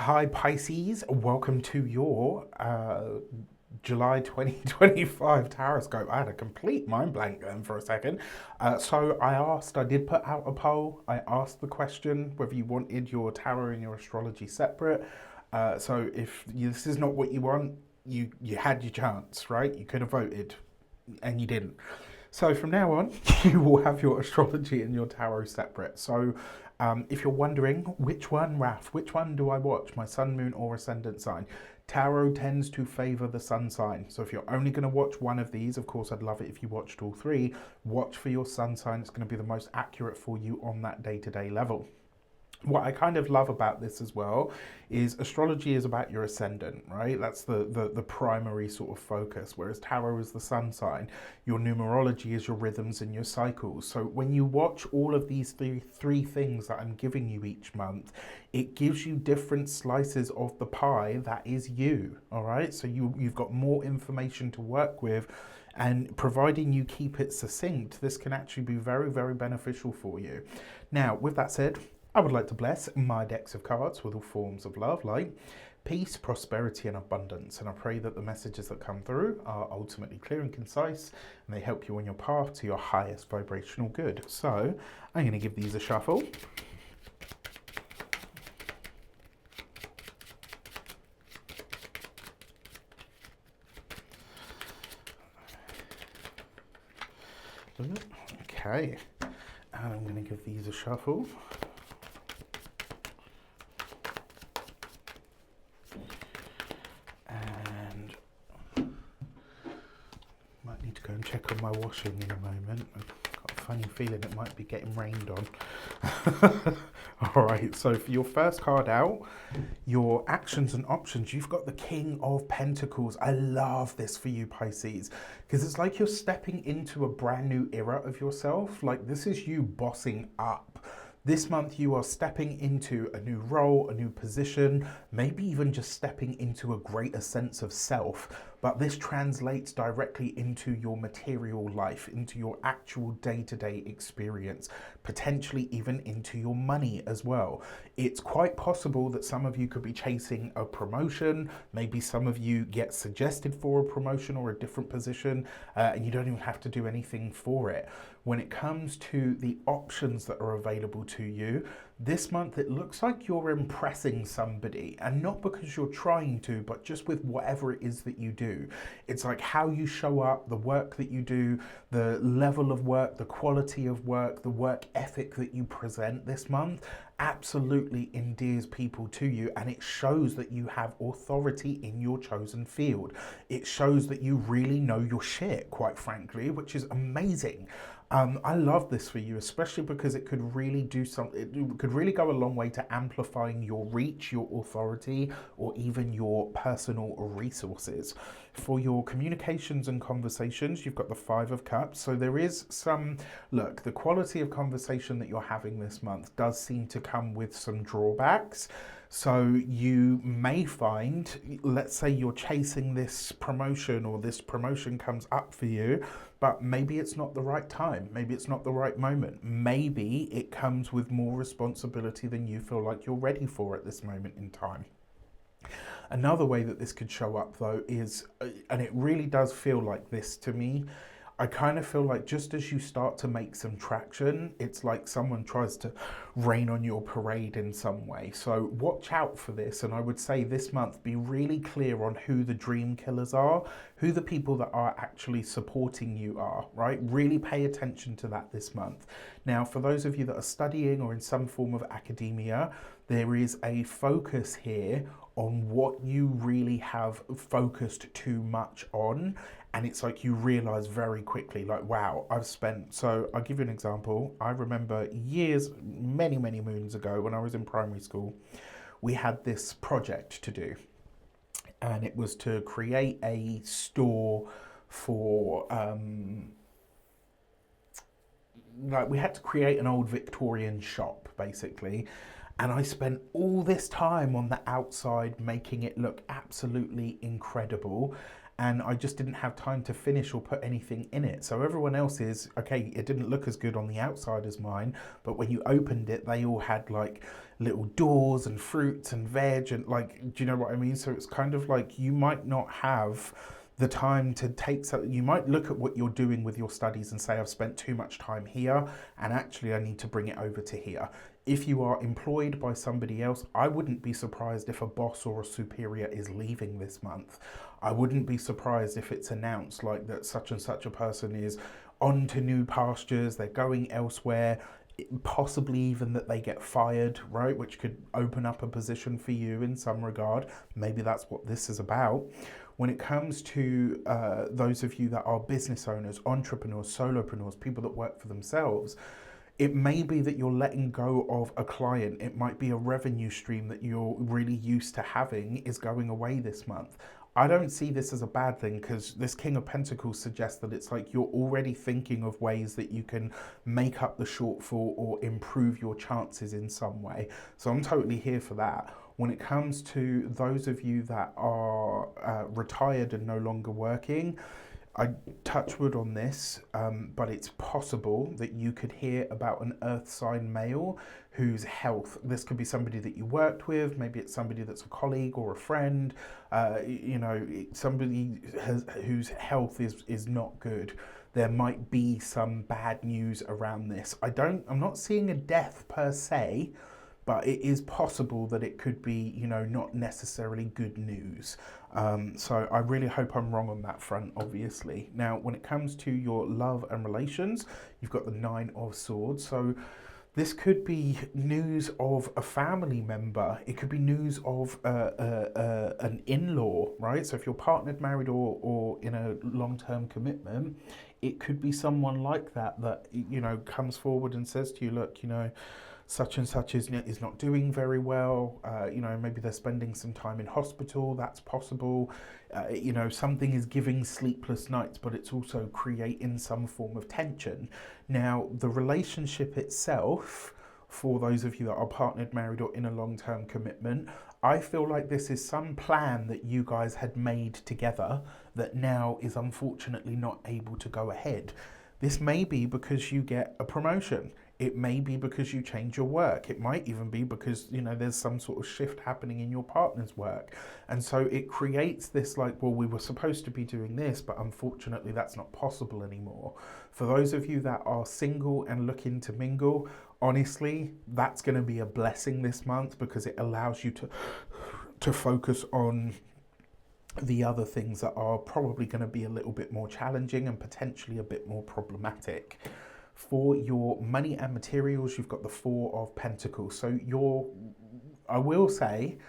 Hi Pisces, welcome to your July 2025 Taroscope. I had a complete mind blank then for a second. I did put out a poll. I asked the question whether you wanted your tarot and your astrology separate. So if this is not what you want, you had your chance, right? You could have voted and you didn't. So from now on, you will have your astrology and your tarot separate. So if you're wondering which one, Raf, which one do I watch, my sun, moon, or ascendant sign? Tarot tends to favor the sun sign. So if you're only going to watch one of these, of course, I'd love it if you watched all three. Watch for your sun sign. It's going to be the most accurate for you on that day-to-day level. What I kind of love about this as well is astrology is about your ascendant, right? That's the primary sort of focus, whereas tarot is the sun sign. Your numerology is your rhythms and your cycles. So when you watch all of these three things that I'm giving you each month, it gives you different slices of the pie that is you, all right? So you've got more information to work with, and providing you keep it succinct, this can actually be very, very beneficial for you. Now, with that said, I would like to bless my decks of cards with all forms of love, light, peace, prosperity, and abundance. And I pray that the messages that come through are ultimately clear and concise, and they help you on your path to your highest vibrational good. So I'm going to give these a shuffle. Okay, and I'm going to give these a shuffle. Go and check on my washing in a moment. I've got a funny feeling it might be getting rained on. All right, so for your first card out, your actions and options, you've got the King of Pentacles. I love this for you, Pisces, because it's like you're stepping into a brand new era of yourself. Like this is you bossing up. This month you are stepping into a new role, a new position, maybe even just stepping into a greater sense of self. But this translates directly into your material life, into your actual day-to-day experience, potentially even into your money as well. It's quite possible that some of you could be chasing a promotion. Maybe some of you get suggested for a promotion or a different position, and you don't even have to do anything for it. When it comes to the options that are available to you, this month it looks like you're impressing somebody, and not because you're trying to, but just with whatever it is that you do. It's like how you show up, the work that you do, the level of work, the quality of work, the work ethic that you present this month absolutely endears people to you, and it shows that you have authority in your chosen field. It shows that you really know your shit, quite frankly, which is amazing. I love this for you, especially because it could really do something. It could really go a long way to amplifying your reach, your authority, or even your personal resources. For your communications and conversations, you've got the Five of Cups. So there is some, look, the quality of conversation that you're having this month does seem to come with some drawbacks. So you may find, let's say you're chasing this promotion, or this promotion comes up for you, but maybe it's not the right time. Maybe it's not the right moment. Maybe it comes with more responsibility than you feel like you're ready for at this moment in time. Another way that this could show up though is, and it really does feel like this to me, I kind of feel like just as you start to make some traction, it's like someone tries to rain on your parade in some way. So watch out for this. And I would say this month, be really clear on who the dream killers are, who the people that are actually supporting you are, right? Really pay attention to that this month. Now, for those of you that are studying or in some form of academia, there is a focus here on what you really have focused too much on. And it's like you realize very quickly, like, wow, so I'll give you an example. I remember years, many, many moons ago when I was in primary school, we had this project to do. And it was to create a store for, like we had to create an old Victorian shop, basically. And I spent all this time on the outside making it look absolutely incredible. and I just didn't have time to finish or put anything in it. So everyone else is, okay, it didn't look as good on the outside as mine, but when you opened it, they all had like little doors and fruits and veg and like, do you know what I mean? So it's kind of like you might not have the time to take something. You might look at what you're doing with your studies and say, I've spent too much time here and actually I need to bring it over to here. If you are employed by somebody else, I wouldn't be surprised if a boss or a superior is leaving this month. I wouldn't be surprised if it's announced like that such and such a person is on to new pastures, they're going elsewhere, possibly even that they get fired, right? Which could open up a position for you in some regard. Maybe that's what this is about. When it comes to those of you that are business owners, entrepreneurs, solopreneurs, people that work for themselves, it may be that you're letting go of a client. It might be a revenue stream that you're really used to having is going away this month. I don't see this as a bad thing because this King of Pentacles suggests that it's like you're already thinking of ways that you can make up the shortfall or improve your chances in some way. So I'm totally here for that. When it comes to those of you that are retired and no longer working, I touch wood on this, but it's possible that you could hear about an earth sign male whose health, this could be somebody that you worked with, maybe it's somebody that's a colleague or a friend, you know, somebody whose health is not good. There might be some bad news around this. I'm not seeing a death per se, but it is possible that it could be, you know, not necessarily good news. So I really hope I'm wrong on that front, obviously. Now, when it comes to your love and relations, you've got the Nine of Swords. So this could be news of a family member. It could be news of an in-law, right? So if you're partnered, married, or in a long-term commitment, it could be someone like that, you know, comes forward and says to you, look, you know, such and such is not doing very well. You know, maybe they're spending some time in hospital. That's possible. You know, something is giving sleepless nights, but it's also creating some form of tension. Now, the relationship itself, for those of you that are partnered, married, or in a long-term commitment, I feel like this is some plan that you guys had made together that now is unfortunately not able to go ahead. This may be because you get a promotion. It may be because you change your work. It might even be because, you know, there's some sort of shift happening in your partner's work. And so it creates this like, well, we were supposed to be doing this, but unfortunately that's not possible anymore. For those of you that are single and looking to mingle, honestly, that's going to be a blessing this month because it allows you to focus on the other things that are probably going to be a little bit more challenging and potentially a bit more problematic. For your money and materials, you've got the Four of Pentacles. So I will say,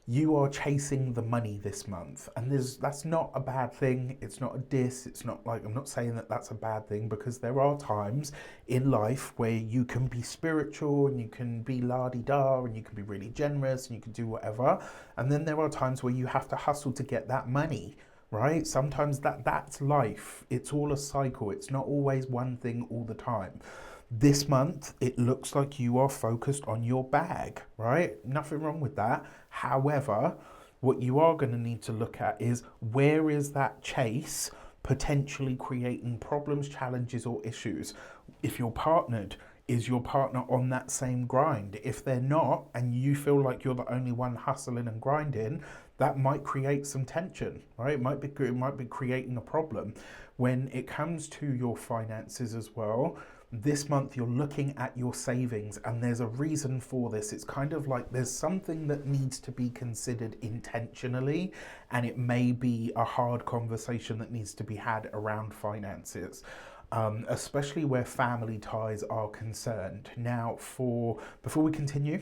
you are chasing the money this month. And that's not a bad thing. It's not a diss. It's not like, I'm not saying that that's a bad thing, because there are times in life where you can be spiritual and you can be la-di-da and you can be really generous and you can do whatever. And then there are times where you have to hustle to get that money. Right? Sometimes that's life. It's all a cycle. It's not always one thing all the time. This month, it looks like you are focused on your bag, right? Nothing wrong with that. However, what you are going to need to look at is, where is that chase potentially creating problems, challenges, or issues? If you're partnered, is your partner on that same grind? If they're not, and you feel like you're the only one hustling and grinding, that might create some tension, right? It might be creating a problem. When it comes to your finances as well, this month you're looking at your savings, and there's a reason for this. It's kind of like there's something that needs to be considered intentionally, and it may be a hard conversation that needs to be had around finances. Especially where family ties are concerned. Now, before we continue,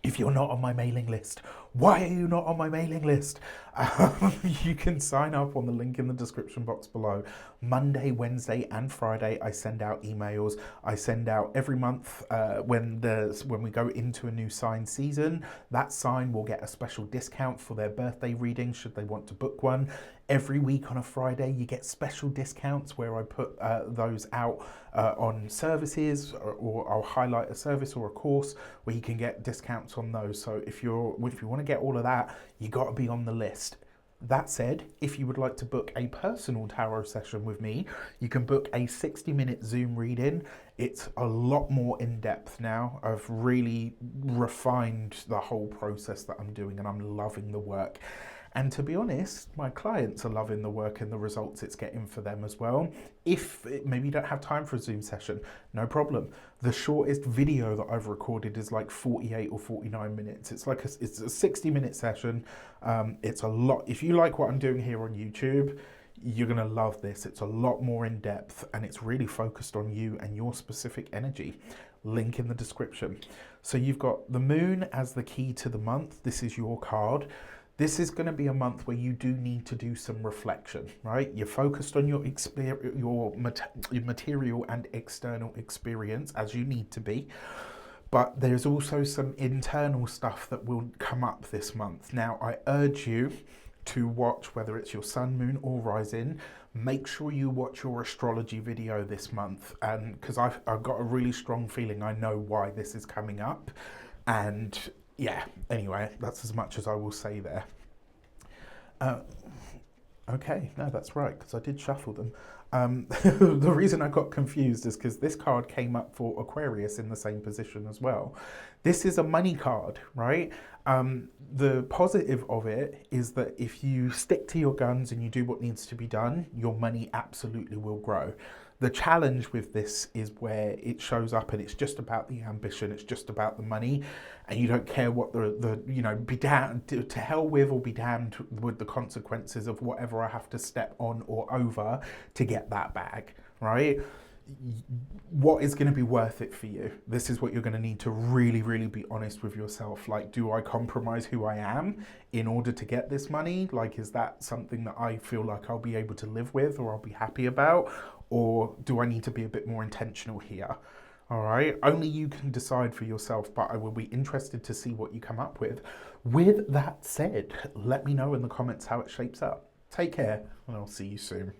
if you're not on my mailing list, why are you not on my mailing list? You can sign up on the link in the description box below. Monday, Wednesday, and Friday, I send out emails. I send out every month when we go into a new sign season. That sign will get a special discount for their birthday reading should they want to book one. Every week on a Friday, you get special discounts where I put those out on services, or I'll highlight a service or a course where you can get discounts on those. So if you want to get all of that, you got to be on the list. That said, if you would like to book a personal tarot session with me, you can book a 60-minute Zoom reading. It's a lot more in depth now. I've really refined the whole process that I'm doing, and I'm loving the work. And to be honest, my clients are loving the work and the results it's getting for them as well. If maybe you don't have time for a Zoom session, no problem. The shortest video that I've recorded is like 48 or 49 minutes. It's like it's a 60-minute session. It's a lot. If you like what I'm doing here on YouTube, you're going to love this. It's a lot more in depth, and it's really focused on you and your specific energy. Link in the description. So you've got the moon as the key to the month. This is your card. This is going to be a month where you do need to do some reflection, right? You're focused on your material and external experience, as you need to be. But there's also some internal stuff that will come up this month. Now, I urge you to watch, whether it's your sun, moon, or rising. Make sure you watch your astrology video this month, and because I've got a really strong feeling I know why this is coming up. And yeah, anyway, that's as much as I will say there. Okay, no, that's right, because I did shuffle them. The reason I got confused is because this card came up for Aquarius in the same position as well. This is a money card, right? The positive of it is that if you stick to your guns and you do what needs to be done, your money absolutely will grow. The challenge with this is where it shows up and it's just about the ambition, it's just about the money, and you don't care what the you know, be damned to hell with, or be damned with the consequences of whatever I have to step on or over to get that bag, right? What is going to be worth it for you? This is what you're going to need to really, really be honest with yourself. Like, do I compromise who I am in order to get this money? Like, is that something that I feel like I'll be able to live with or I'll be happy about? Or do I need to be a bit more intentional here? All right, only you can decide for yourself, but I will be interested to see what you come up with. With that said, let me know in the comments how it shapes up. Take care, and I'll see you soon.